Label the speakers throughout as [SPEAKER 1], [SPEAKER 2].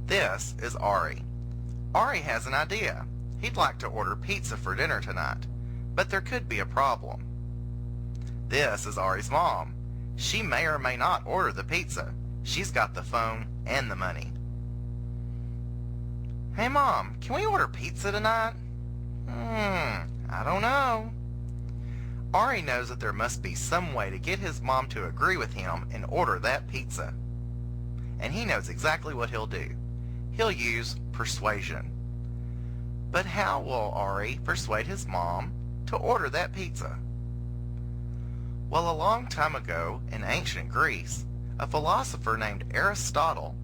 [SPEAKER 1] This is Ari. Ari has an idea. He'd like to order pizza for dinner tonight, but there could be a problem. This is Ari's mom. She may or may not order the pizza. She's got the phone and the money. Hey Mom, can we order pizza tonight? I don't know. Ari knows that there must be some way to get his mom to agree with him and order that pizza. And he knows exactly what he'll do. He'll use persuasion. But how will Ari persuade his mom to order that pizza? Well, a long time ago in ancient Greece, a philosopher named Aristotle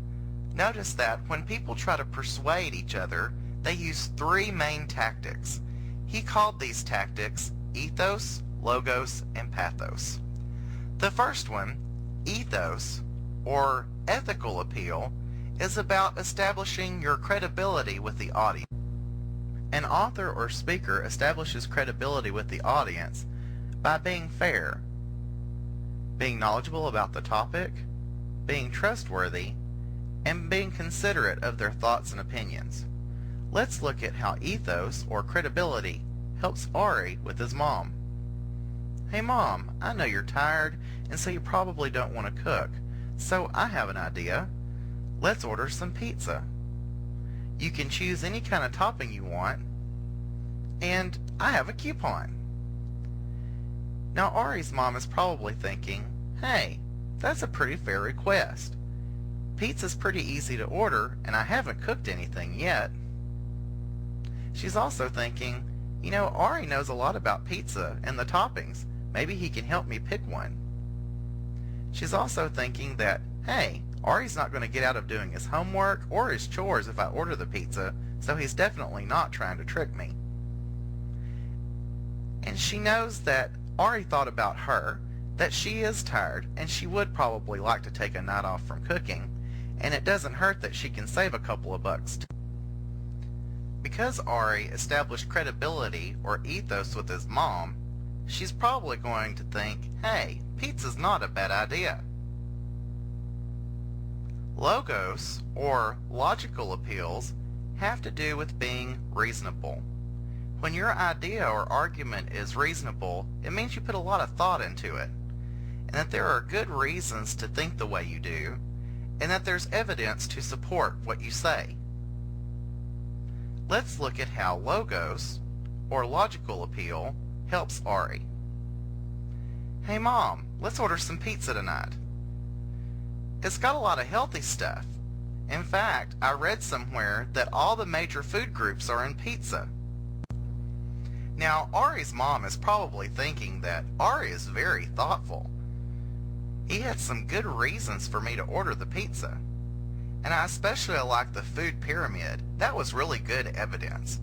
[SPEAKER 1] noticed that when people try to persuade each other, they use three main tactics. He called these tactics Ethos, Logos, and Pathos. The first one, Ethos, or ethical appeal, is about establishing your credibility with the audience. An author or speaker establishes credibility with the audience by being fair, being knowledgeable about the topic, being trustworthy, and being considerate of their thoughts and opinions. Let's look at how ethos or credibility helps Ari with his mom. Hey Mom, I know you're tired and so you probably don't want to cook, so I have an idea. Let's order some pizza. You can choose any kind of topping you want, and I have a coupon. Now Ari's mom is probably thinking, hey, that's a pretty fair request. Pizza's pretty easy to order and I haven't cooked anything yet. She's also thinking, you know, Ari knows a lot about pizza and the toppings. Maybe he can help me pick one. She's also thinking that, hey, Ari's not going to get out of doing his homework or his chores if I order the pizza, so he's definitely not trying to trick me. And she knows that Ari thought about her, that she is tired and she would probably like to take a night off from cooking, and it doesn't hurt that she can save a couple of bucks. Because Ari established credibility or ethos with his mom, she's probably going to think, hey, pizza's not a bad idea. Logos, or logical appeals, have to do with being reasonable. When your idea or argument is reasonable, it means you put a lot of thought into it, and that there are good reasons to think the way you do, and that there's evidence to support what you say. Let's look at how logos, or logical appeal, helps Ari. Hey Mom, let's order some pizza tonight. It's got a lot of healthy stuff. In fact, I read somewhere that all the major food groups are in pizza. Now, Ari's mom is probably thinking that Ari is very thoughtful. He had some good reasons for me to order the pizza. And I especially like the food pyramid. That was really good evidence.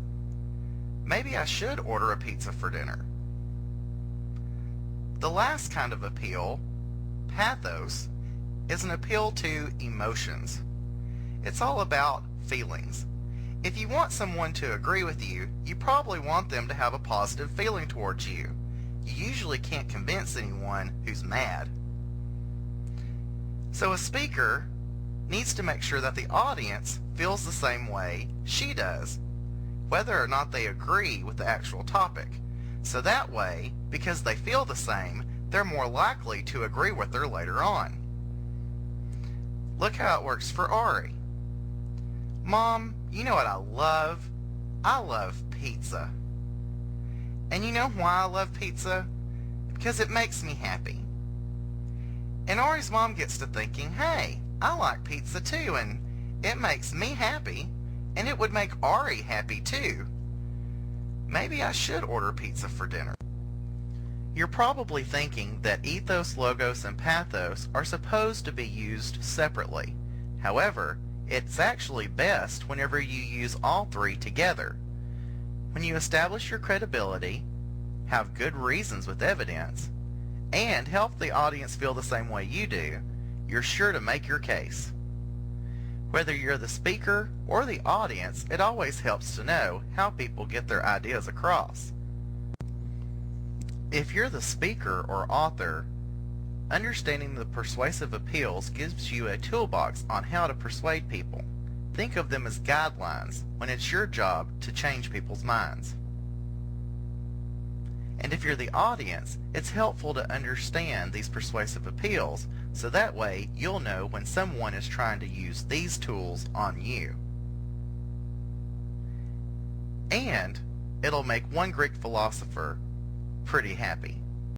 [SPEAKER 1] Maybe I should order a pizza for dinner. The last kind of appeal, pathos, is an appeal to emotions. It's all about feelings. If you want someone to agree with you, you probably want them to have a positive feeling towards you. You usually can't convince anyone who's mad. So a speaker needs to make sure that the audience feels the same way she does, whether or not they agree with the actual topic. So that way, because they feel the same, they're more likely to agree with her later on. Look how it works for Ari. Mom, you know what I love? I love pizza. And you know why I love pizza? Because it makes me happy. And Ari's mom gets to thinking, hey, I like pizza too, and it makes me happy, and it would make Ari happy too. Maybe I should order pizza for dinner. You're probably thinking that ethos, logos, and pathos are supposed to be used separately. However, it's actually best whenever you use all three together. When you establish your credibility, have good reasons with evidence, and help the audience feel the same way you do, you're sure to make your case. Whether you're the speaker or the audience, it always helps to know how people get their ideas across. If you're the speaker or author, understanding the persuasive appeals gives you a toolbox on how to persuade people. Think of them as guidelines when it's your job to change people's minds. And if you're the audience, it's helpful to understand these persuasive appeals so that way you'll know when someone is trying to use these tools on you. And it'll make one Greek philosopher pretty happy.